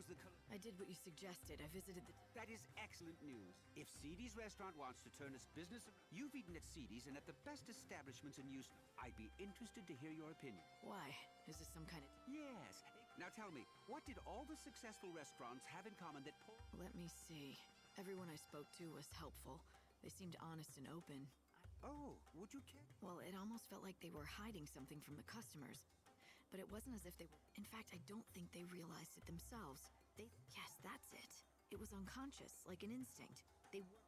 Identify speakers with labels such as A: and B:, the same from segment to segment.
A: knows the...
B: I did what you suggested. I visited the...
A: That is excellent news. If Seedy's restaurant wants to turn its business... You've eaten at Seedy's and at the best establishments in Houston. I'd be interested to hear your opinion.
B: Why? Is this some kind of...
A: Yes. Now tell me, what did all the successful restaurants have in common that...
B: Let me see. Everyone I spoke to was helpful. They seemed honest and open.
A: Oh, would you care?
B: Well, it almost felt like they were hiding something from the customers. But it wasn't as if they were... In fact, I don't think they realized it themselves. Yes, that's it. It was unconscious, like an instinct.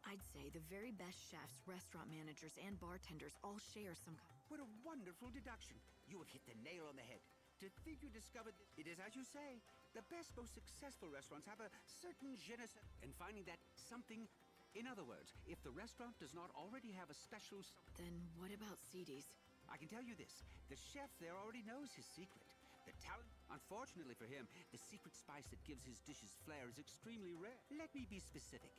B: I'd say the very best chefs, restaurant managers, and bartenders all share some kind...
A: What a wonderful deduction. You have hit the nail on the head. To think you discovered this. It is as you say. The best, most successful restaurants have a certain je ne sais... And finding that something... In other words, if the restaurant does not already have a special...
B: Then what about Seedy's?
A: I can tell you this. The chef there already knows his secret. The talent... Unfortunately for him, the secret spice that gives his dishes flair is extremely rare. Let me be specific.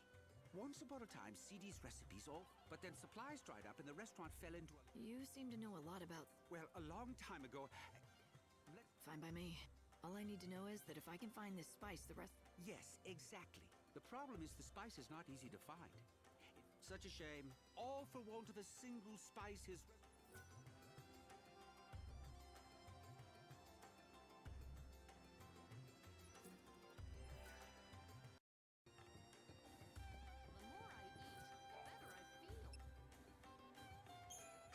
A: Once upon a time, Seedy's recipes all... But then supplies dried up and the restaurant fell into a...
B: You seem to know a lot about...
A: Well, a long time ago...
B: Fine by me. All I need to know is that if I can find this spice, the rest...
A: Yes, exactly. The problem is the spice is not easy to find. It's such a shame. All for want of a single spice his...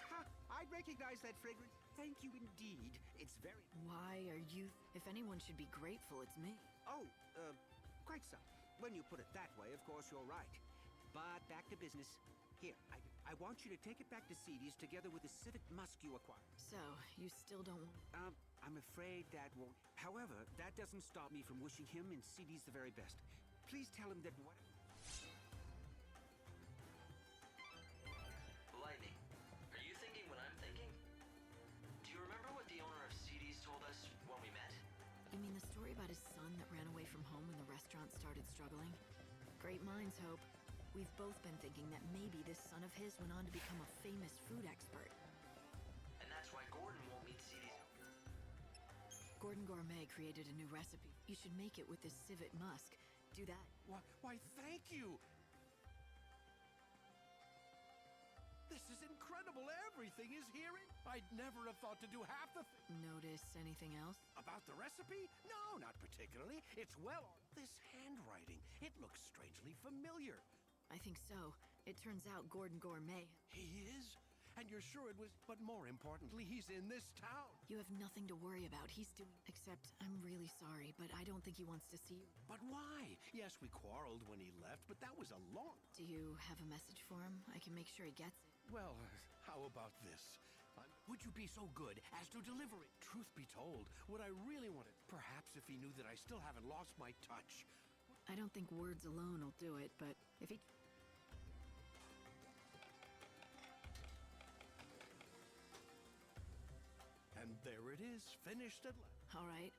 A: Ha! I recognize that fragrance. Thank you indeed. It's very...
B: Why are you... If anyone should be grateful, it's me.
A: Oh, quite so. When you put it that way, of course, you're right. But back to business. Here, I want you to take it back to Seedy's together with the civet musk you acquired.
B: So, you still don't...
A: I'm afraid that won't... However, that doesn't stop me from wishing him and Seedy's the very best. Please tell him that what...
C: Lightning, are you thinking what I'm thinking? Do you remember what the owner of Seedy's told us when we met?
B: You mean the story about his son that ran away from home when the restaurant started struggling? Great minds hope. We've both been thinking that maybe this son of his went on to become a famous food expert.
C: And that's why Gordon won't meet Seedy's.
B: Gordon Gourmet created a new recipe. You should make it with this civet musk. Do that.
D: Why, thank you! This is incredible. Everything is here. I'd never have thought to do half the thing.
B: Notice anything else?
D: About the recipe? No, not particularly. It's well... This handwriting, it looks strangely familiar.
B: I think so. It turns out Gordon Gourmet...
D: He is? And you're sure it was... But more importantly, he's in this town.
B: You have nothing to worry about. He's doing... Except, I'm really sorry, but I don't think he wants to see you.
D: But why? Yes, we quarreled when he left, but that was a long...
B: Do you have a message for him? I can make sure he gets it.
D: Well, how about this? Would you be so good as to deliver it? Truth be told, what I really wanted... Perhaps if he knew that I still haven't lost my touch.
B: I don't think words alone will do it, but if he...
D: And there it is, finished at last.
B: All right.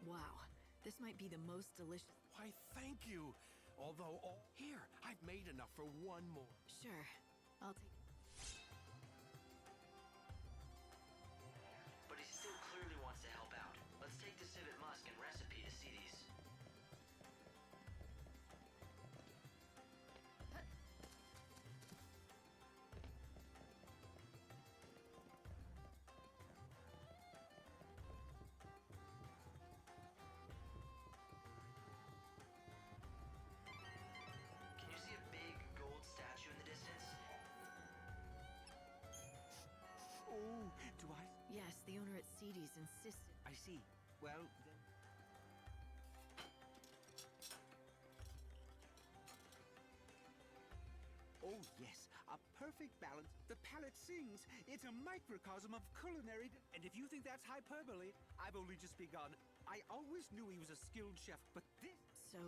B: Wow, this might be the most delicious...
D: Why, thank you. Although, here, I've made enough for one more.
B: Sure, I'll take it.
C: But he still clearly wants to help out. Let's take the civet musk and recipe to Seedy's. Can you see a big gold statue in the distance?
A: Oh, do I?
B: Yes, the owner at Seedy's insisted.
A: I see. Well, then... Oh, yes, a perfect balance. The palate sings. It's a microcosm of culinary... And if you think that's hyperbole, I've only just begun. I always knew he was a skilled chef, but this...
B: So,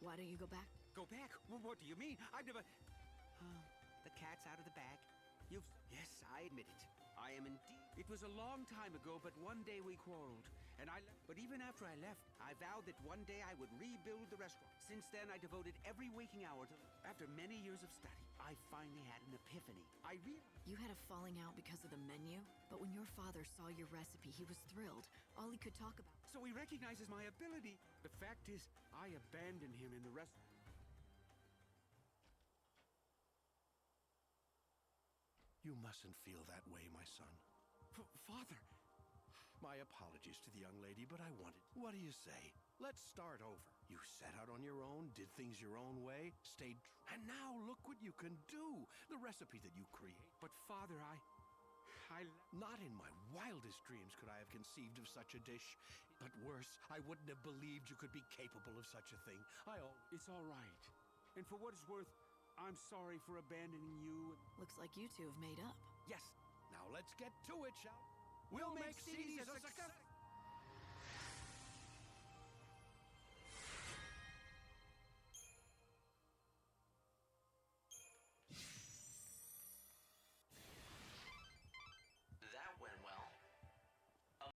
B: why don't you go back?
A: Go back? Well, what do you mean? I've never... The cat's out of the bag. You've... Yes, I admit it. I am indeed... It was a long time ago, but one day we quarreled. and but even after I left, I vowed that one day I would rebuild the restaurant. Since then, I devoted every waking hour to... After many years of study, I finally had an epiphany.
B: You had a falling out because of the menu, but when your father saw your recipe, he was thrilled. All he could talk about...
A: So he recognizes my ability. The fact is, I abandoned him in the restaurant.
D: You mustn't feel that way, my son.
A: Father...
D: My apologies to the young lady, but I wanted... What do you say? Let's start over. You set out on your own, did things your own way, stayed... And now look what you can do! The recipe that you create.
A: But Father,
D: Not in my wildest dreams could I have conceived of such a dish. But worse, I wouldn't have believed you could be capable of such a thing.
A: It's all right. And for what it's worth, I'm sorry for abandoning you.
B: Looks like you two have made up.
A: Yes.
D: Now let's get to it, shall we? We'll make CDs a success!